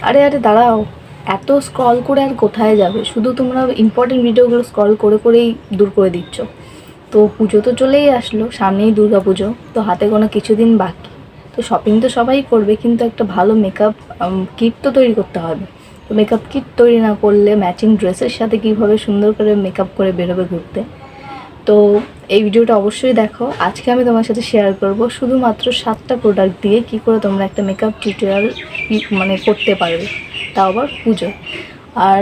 আরে আরে দাঁড়াও, এত স্ক্রল করে আর কোথায় যাবে? শুধু তোমরা ইম্পর্টেন্ট ভিডিওগুলো স্ক্রল করে করেই দূর করে দিচ্ছ। তো পুজো তো চলেই আসলো, সামনেই দুর্গা পুজো, তো হাতে কোনো কিছুদিন বাকি। তো শপিং তো সবাই করবে, কিন্তু একটা ভালো মেকআপ কিট তো তৈরি করতে হবে। তো মেকআপ কিট তৈরি না করলে ম্যাচিং ড্রেসের সাথে কীভাবে সুন্দর করে মেকআপ করে বেরোবে ঘুরতে? তো এই ভিডিওটা অবশ্যই দেখো। আজকে আমি তোমার সাথে শেয়ার করব শুধুমাত্র 7টা প্রোডাক্ট দিয়ে কি করে তোমরা একটা মেকআপ টিউটোরিয়াল মানে করতে পারবে, তাও আবার পুজো। আর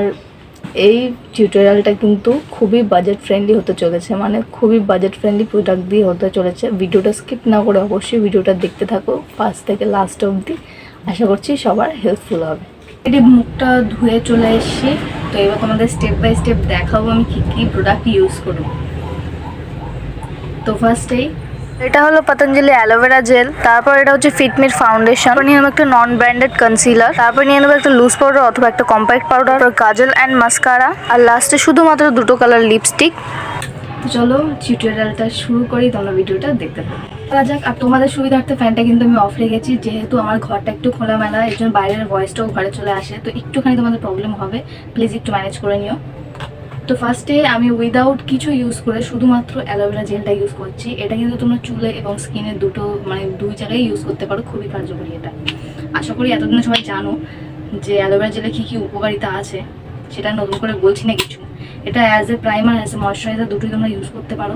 এই টিউটোরিয়ালটা কিন্তু খুবই বাজেট ফ্রেন্ডলি হতে চলেছে, মানে খুবই বাজেট ফ্রেন্ডলি প্রোডাক্ট দিয়ে হতে চলেছে। ভিডিওটা স্কিপ না করে অবশ্যই ভিডিওটা দেখতে থাকো ফার্স্ট থেকে লাস্ট অবধি। আশা করছি সবার হেল্পফুল হবে। এটি মুখটা ধুয়ে চলে এসেছি, তো এবার তোমাদের স্টেপ বাই স্টেপ দেখাবো আমি কী কী প্রোডাক্ট ইউজ করব। তো ফার্স্টেই এটা হলো পতঞ্জলি অ্যালোভেরা জেল, তারপর এটা হচ্ছে ফিটমির ফাউন্ডেশন, নিয়ে নেবো একটা নন ব্র্যান্ডেড কনসিলার, তারপর নিয়ে নেবো একটা লুজ পাউডার অথবা একটা compact powder, kajal and mascara, আর লাস্টে শুধুমাত্র দুটো কালার লিপস্টিক। চলো টিউটোরিয়ালটা শুরু করি, তোমরা ভিডিওটা দেখতে পাবো। যাক, আর তোমাদের সুবিধার্থে ফ্যানটা কিন্তু আমি অফ রেখেছি, যেহেতু আমার ঘরটা একটু খোলামেলা, এর জন্য বাইরের ভয়েসটাও ঘরে চলে আসে, তো একটুখানি তোমাদের প্রবলেম হবে, প্লিজ একটু ম্যানেজ করে নিও। তো ফার্স্টে আমি উইদাউট কিছু ইউজ করে শুধুমাত্র অ্যালোভেরা জেলটা ইউজ করছি। এটা কিন্তু তোমরা চুলে এবং স্কিনের দুই জায়গায় ইউজ করতে পারো, খুবই কার্যকরী এটা। আশা করি এতদিনে সবাই জানো যে অ্যালোভেরা জেলে কী কী উপকারিতা আছে, সেটা নতুন করে বলছি না কিছু। এটা as a primer as a moisturiser দুটোই তোমরা ইউজ করতে পারো।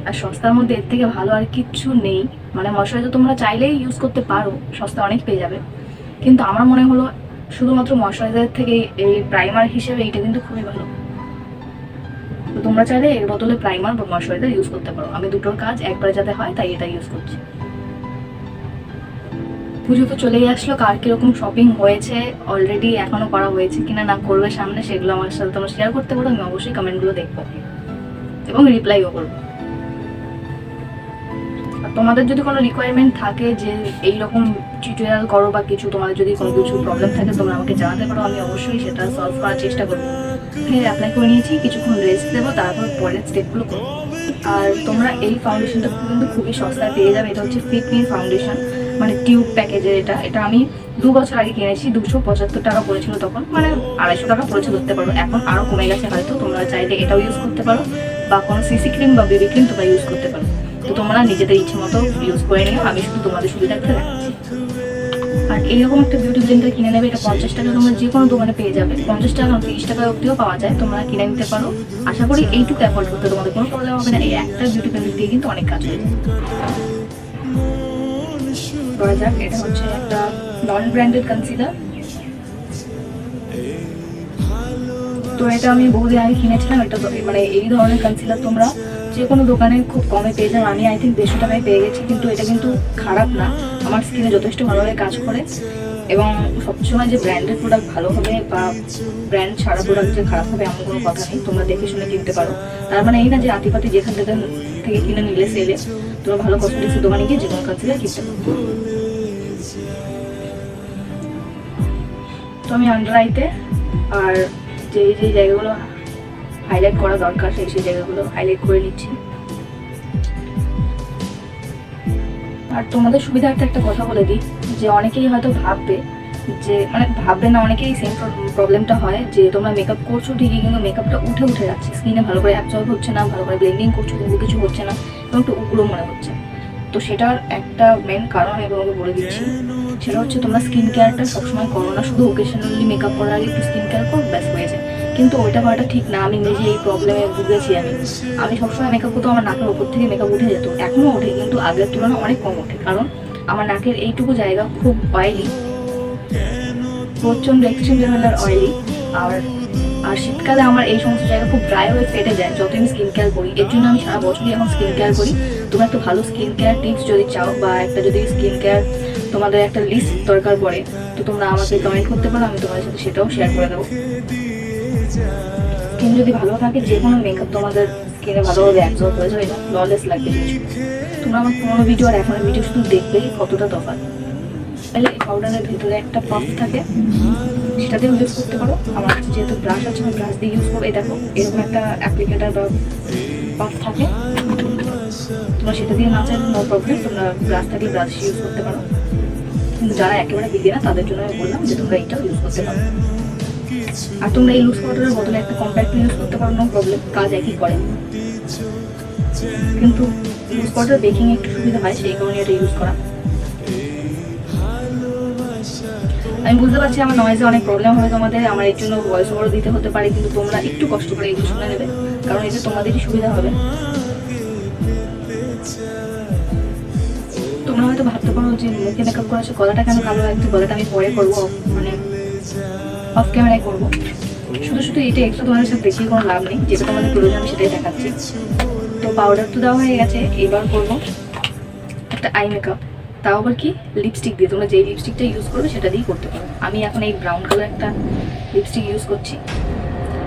আর সস্তার মধ্যে এর থেকে ভালো আর কিচ্ছু নেই, মানে ময়শ্চারাইজার তোমরা চাইলেই ইউজ করতে পারো, সস্তা অনেক পেয়ে যাবে, কিন্তু আমার মনে হলো শুধুমাত্র ময়শ্চারাইজারের থেকে এই প্রাইমার হিসেবে এইটা কিন্তু খুবই ভালো। তো তোমরা চাইলে এর বদলে প্রাইমার বা ময়শ্চারাইজার ইউজ করতে পারো। আমি দুটোর কাজ একবারে যাতে হয় তাই এটা ইউজ করছি। পুজো তো চলেই আসলো, কার কিরকম শপিং হয়েছে অলরেডি, এখনো করা হয়েছে কিনা না করবে সামনে, সেগুলো আমার সাথে তোমরা শেয়ার করতে পারো। আমি অবশ্যই কমেন্টগুলো দেখবো এবং রিপ্লাইও করবো। আর তোমাদের যদি কোনো রিকোয়ারমেন্ট থাকে যে এইরকম টিউটোরিয়াল করো বা কিছু, তোমাদের যদি কোনো কিছু প্রবলেম থাকে তোমরা আমাকে জানাতে পারো, আমি অবশ্যই সেটা সলভ করার চেষ্টা করবো। অ্যাপ্লাই করে নিয়েছি, কিছুক্ষণ রেস্ট দেবো, তারপর পরের স্টেপগুলো করবো। আর তোমরা এই ফাউন্ডেশনটা কিন্তু খুবই সস্তায় পেয়ে যাবে। এটা হচ্ছে ফিটমির ফাউন্ডেশন, মানে টিউব প্যাকেজের। এটা আমি 2 বছর আগে কিনেছি, 275 টাকা পড়েছিল তখন, মানে 250 টাকা পড়েছে ধরতে পারো। এখন আরও কমে গেছে হয়তো, তোমরা চাইলে এটাও ইউজ করতে পারো, বা কোনো সিসি ক্রিম বা বেবি ক্রিম তোমরা ইউজ করতে পারো। তো তোমরা নিজেদের ইচ্ছে মতো ইউজ করে নিও, আমি শুধু তোমাদের সুবিধার্থে রাখছি। আর এইরকম একটা বিউটি ব্লেন্ডার কিনে নেবে, এটা 50 টাকা তোমরা যে কোনো দোকানে পেয়ে যাবে, 50 টাকা 30 টাকা অবধিও পাওয়া যায়, তোমরা কিনে নিতে পারো। আশা করি এইটুকু অ্যাফোর্ড করতে তোমাদের কোনো প্রবলেম হবে না, এই একটা বিউটি ব্লেন্ডার দিয়ে কিন্তু অনেক কাজ হয়ে যায়। করা যাক, এটা হচ্ছে একটা নন ব্র্যান্ডেড কনসিলার। তো এটা আমি বহুদিন আগে কিনেছিলাম। এটা মানে এই ধরনের কনসিলার তোমরা যে কোনো দোকানে খুব কমে পেয়ে যাবে। আমি আই থিঙ্ক 150 টাকায় পেয়ে গেছি, কিন্তু এটা কিন্তু খারাপ না, আমার স্কিনে যথেষ্ট ভালোভাবে কাজ করে। এবং সবসময় যে ব্র্যান্ডেড প্রোডাক্ট ভালো হবে বা ব্র্যান্ড ছাড়া প্রোডাক্ট যে খারাপ হবে এমন কোনো কথা নেই, তোমরা দেখে শুনে কিনতে পারো। তার মানে এই না যে আতিপাতি যেখান থেকে কিনে নিলে সেলে, তোমরা ভালো কসমেটিক্সের দোকানে গিয়ে যে কোনো কনসিলার কিনতে পারো। তো আমি আন্ডার আইতে আর যে জায়গাগুলো হাইলাইট করা দরকার সেই জায়গাগুলো হাইলাইট করে নিচ্ছি। আর তোমাদের সুবিধার্থে একটা কথা বলে দিই, যে অনেকেই হয়তো ভাববে যে, মানে ভাববে না, অনেকেই সেম প্রবলেমটা হয় যে তোমরা মেকআপ করছো ঠিকই, কিন্তু মেকআপটা উঠে যাচ্ছে, স্কিনে ভালো করে অ্যাবজর্ব হচ্ছে না, ভালো করে ব্লেন্ডিং করছো কিন্তু কিছু হচ্ছে না, এবং একটু উগ্র মনে হচ্ছে। তো সেটার একটা মেন কারণ আমি তোমাকে বলে দিচ্ছি, সেটা হচ্ছে তোমরা স্কিন কেয়ারটা সবসময় করো না, শুধু ওকেশনালি মেকআপ করার আগে একটু স্কিন কেয়ার করো, ব্যাস হয়ে যায়। কিন্তু ওইটা করাটা ঠিক না। আমি নিজে এই প্রবলেমে ভুগেছি। আমি সবসময় মেকআপ করতে আমার নাকের ওপর থেকে মেকআপ উঠে যেত, এখনও ওঠে, কিন্তু আগের তুলনায় অনেক কম ওঠে, কারণ আমার নাকের এইটুকু জায়গা খুব অয়েলি, প্রচণ্ড এক্সট্রিম লেভেলের অয়েলি। আর শীতকালে আমার এই সমস্ত জায়গা খুব ড্রাই হয়ে ফেটে যায় যত আমি স্কিন কেয়ার করি। এর জন্য আমি সারা বছরই এখন স্কিন কেয়ার করি। তোমরা একটু ভালো স্কিন কেয়ার টিপস যদি চাও, বা একটা যদি স্কিন কেয়ার তোমাদের একটা লিস্ট দরকার পড়ে, তো তোমরা আমাকে কমেন্ট করতে পারো, আমি তোমাদের সাথে সেটাও শেয়ার করে দেবো। স্কিন যদি ভালো থাকে, যে কোনো মেকআপ তোমাদের স্কিনে ভালোভাবে অ্যাবজর্ব হয়ে যায়, এটা ফ্ললেস লাগবে। তোমরা আমার পুরোনো ভিডিও আর এখনের ভিডিও শুধু দেখবেই কতটা তফাৎ। তাহলে এই পাউডারের ভিতরে একটা পাফ থাকে, সেটাতেও ইউজ করতে পারো। আমার কাছে যেহেতু ব্রাশ আছে, আমি ব্রাশ দিয়ে ইউজ করবো। এই দেখো, এরকম একটা অ্যাপ্লিকেটার বা পাফ থাকে, তোমরা সেটা দিয়ে না চাইলে নো প্রবলেম, তোমরা ব্রাশ থাকলে ব্রাশ ইউজ করতে পারো। কিন্তু যারা একেবারে বিগিনার তাদের জন্য আমি বললাম যে তোমরা এইটাও ইউজ করতে পারো। আর তোমরা এই লুজ পাউডারের বদলে একটা কম্প্যাক্ট ইউজ করতে পারো, নো প্রবলেম, কাজ একই করে। কিন্তু লুজ পাউডার বেকিং একটু সুবিধা হয়, সেই কারণে এটা ইউজ করা। আমি বুঝতে পারছি আমার নয়েজে অনেক প্রবলেম হবে তোমাদের, আমার এর জন্য ভয়েস ওভারও দিতে হতে পারে, কিন্তু তোমরা একটু কষ্ট করে এগুলো শুনে নেবে, কারণ এতে তোমাদেরই সুবিধা হবে। তোমরা হয়তো ভাবতে পারো যে মুখে মেকআপ করা আছে, গলাটা কেন কালো লাগছে, গলাটা আমি পরে করবো, মানে অফ ক্যামেরায় করবো। শুধু শুধু এটা একটু তোমাদের সাথে দেখিয়ে কোনো লাভ নেই, যেটা তোমাদের প্রয়োজন আমি সেটাই দেখাচ্ছি। তো পাউডার তো দেওয়া হয়ে গেছে, এবার করবো একটা আই মেকআপ, তাও আবার কি লিপস্টিক দিয়ে। তোমরা যেই লিপস্টিকটা ইউজ করবে সেটা দিয়েই করতে পারো। আমি এখন এই ব্রাউন কালার একটা লিপস্টিক ইউজ করছি,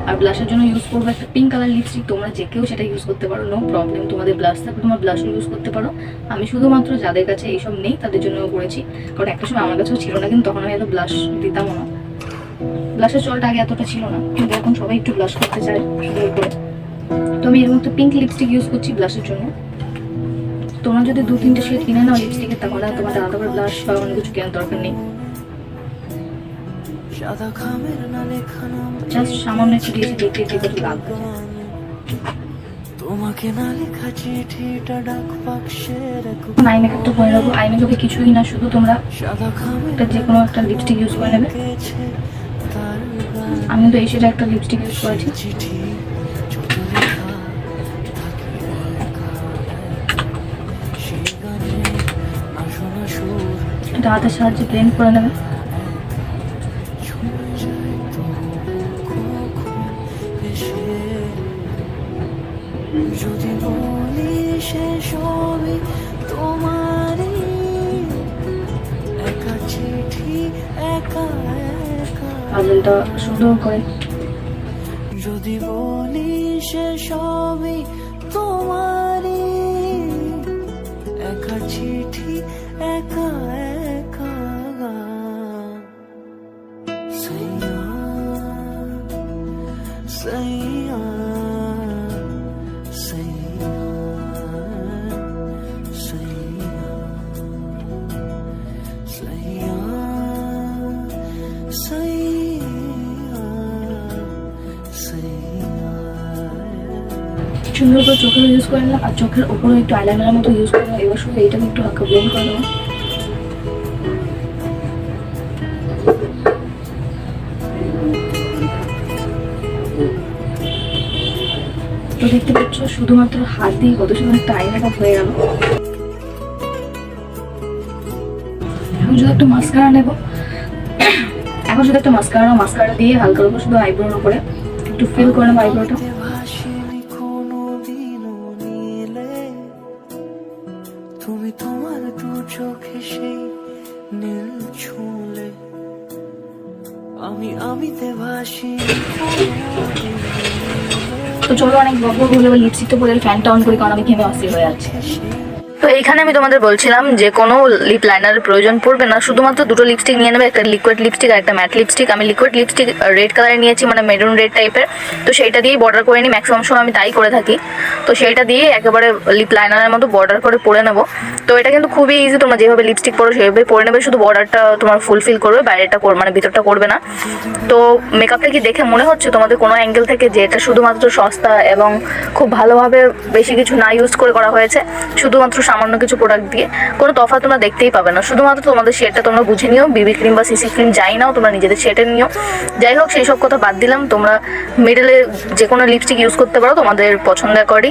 আর ব্লাশের জন্য ইউজ করবো একটা পিঙ্ক কালার লিপস্টিক। তোমরা যে কেউ সেটা ইউজ করতে পারো, নো প্রবলেম। তোমাদের ব্লাশ থাকলে তোমার ব্লাশও ইউজ করতে পারো। আমি শুধুমাত্র যাদের কাছে এইসব নেই তাদের জন্য করেছি, কারণ একটা সময় আমার কাছেও ছিল না, কিন্তু তখন আমি এত ব্লাশ দিতামও না। ব্লাশের চলটা আগে এতটা ছিল না, কিন্তু এখন সবাই একটু ব্লাশ করতে চায় সুন্দর করে। তো আমি এর মধ্যে পিঙ্ক লিপস্টিক ইউজ করছি ব্লাশের জন্য। তোমরা যদি 2-3টে শেড কিনে নাও লিপস্টিকের, তাহলে তোমাদের আলাদা করে ব্লাশ বা অন্য কিছু কেনার দরকার নেই। জাস্ট সামান্য একটু দিয়েছি, দেখতে দেখতে কত লাগবে। আই মেকআপটা করে নেবো। আই মেকআপে কিছুই না, শুধু তোমরা যে কোনো একটা লিপস্টিক ইউজ করে নেবে। আমি তো এই শেডে একটা লিপস্টিক ইউজ করেছি। এটা হাতের সাহায্যে ব্লেন্ড করে নেবে। যদি বলি সে সবই তোমারই, একা চিঠি একা একা কাজলটা সুন্দর করে। যদি বলি সে সবই তোমারই, একা চিঠি একা একা সাইয়া সাইয়া সুন্দর করে চোখের ইউজ করে নিলাম, আর চোখের ওপরে একটু আইলাইনারের মতো ইউজ করে নিলাম। এবার শুধু এইটাকে একটু হালকা ব্লেন্ড করে দেবো। তো দেখতে পাচ্ছ শুধুমাত্র হাত দিয়ে কত সুন্দর একটা আই মেকআপ হয়ে গেল। এখন শুধু একটা মাস্কারা নেবো। মাস্কারা দিয়ে হালকা হালকা শুধু আইব্রোর উপরে একটু ফিল করে নেবো আইব্রোটা। তুমি তোমার দু চোখে সেই নীল ছুঁলে, আমি তে ভাসি। তো চলো অনেক বকবক হলো, লিপস্টিকটা পরে ফ্যানটা অন করি, কারণ আমি ঘেমে অস্থির হয়ে যাচ্ছি। তো এইখানে আমি তোমাদের বলছিলাম যে কোনো লিপ লাইনারের প্রয়োজন পড়বে না, শুধুমাত্র দুটো লিপস্টিক নিয়ে নেবে, একটা লিকুইড লিপস্টিক আর একটা ম্যাট লিপস্টিক। আমি লিকুইড লিপস্টিক রেড কালারে নিয়েছি, মানে মেরুন রেড টাইপের। তো সেইটা দিয়েই বর্ডার করে নিই, ম্যাক্সিমাম সময় আমি তাই করে থাকি। তো সেইটা দিয়ে একেবারে লিপ লাইনারের মতো বর্ডার করে পরে নেবো। তো এটা কিন্তু খুবই ইজি, তোমরা যেভাবে লিপস্টিক পরো সেভাবে পরে নেবে, শুধু বর্ডারটা তোমার ফুলফিল করবে, বাইরেটা মানে ভিতরটা করবে না। তো মেকআপটা কি দেখে মনে হচ্ছে তোমাদের কোনো অ্যাঙ্গেল থেকে যে এটা শুধুমাত্র সস্তা এবং খুব ভালোভাবে বেশি কিছু না ইউজ করে করা হয়েছে, শুধুমাত্র সামান্য কিছু প্রোডাক্ট দিয়ে? কোনো তফাৎ তোমরা দেখতেই পাবে না। শুধুমাত্র তোমাদের শেডটা তোমরা বুঝে নিও, বিবি ক্রিম বা সিসি ক্রিম যাই নাও তোমরা নিজেদের শেডে নিও। যাই হোক, সেই সব কথা বাদ দিলাম। তোমরা মিডলে যে কোনো লিপস্টিক ইউজ করতে পারো তোমাদের পছন্দ করি।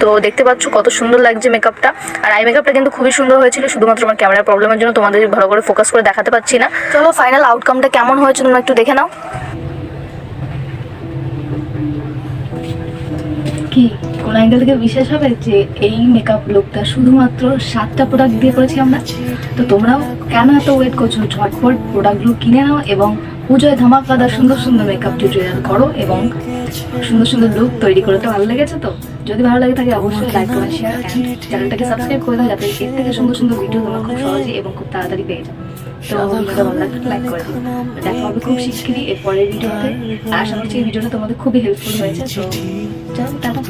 তো দেখতে পাচ্ছ কত সুন্দর লাগছে মেকআপটা। আর আই মেকআপটা কিন্তু খুবই সুন্দর হয়েছিল, শুধুমাত্র আমার ক্যামেরার প্রবলেমের জন্য তোমাদের ভালো করে ফোকাস করে দেখাতে পারছি না। চলো ফাইনাল আউটকামটা কেমন হয়েছে তোমরা একটু দেখে নাও। কি কোন অ্যাঙ্গেল থেকে বিশেষ হবে যে এই মেকআপ লুকটা শুধুমাত্র 7টা প্রোডাক্ট দিয়ে করেছি আমরা? তো তোমরাও কেন এত ওয়েট করছো? ঝটপট প্রোডাক্টগুলো কিনে নাও এবং পুজোয় ধামাকাদার সুন্দর সুন্দর মেকআপ টিউটোরিয়াল করো এবং সুন্দর সুন্দর লুক তৈরি করো। তো ভালো লেগেছে? তো যদি ভালো লাগে থাকে অবশ্যই লাইক কমেন্ট শেয়ার চ্যানেলটাকে সাবস্ক্রাইব করে দাও, যাতে এর থেকে সুন্দর সুন্দর ভিডিও তোমরা খুব সহজে এবং খুব তাড়াতাড়ি পেয়ে যাও। তো ভিডিওটা ভালো লাগলে লাইক করে দিও। দেখা হবে খুব শিগগিরই এর পরের ভিডিওতে। আশা করছি এই ভিডিওটা তোমাদের খুবই হেল্পফুল হয়েছে। তো চলো টাটা।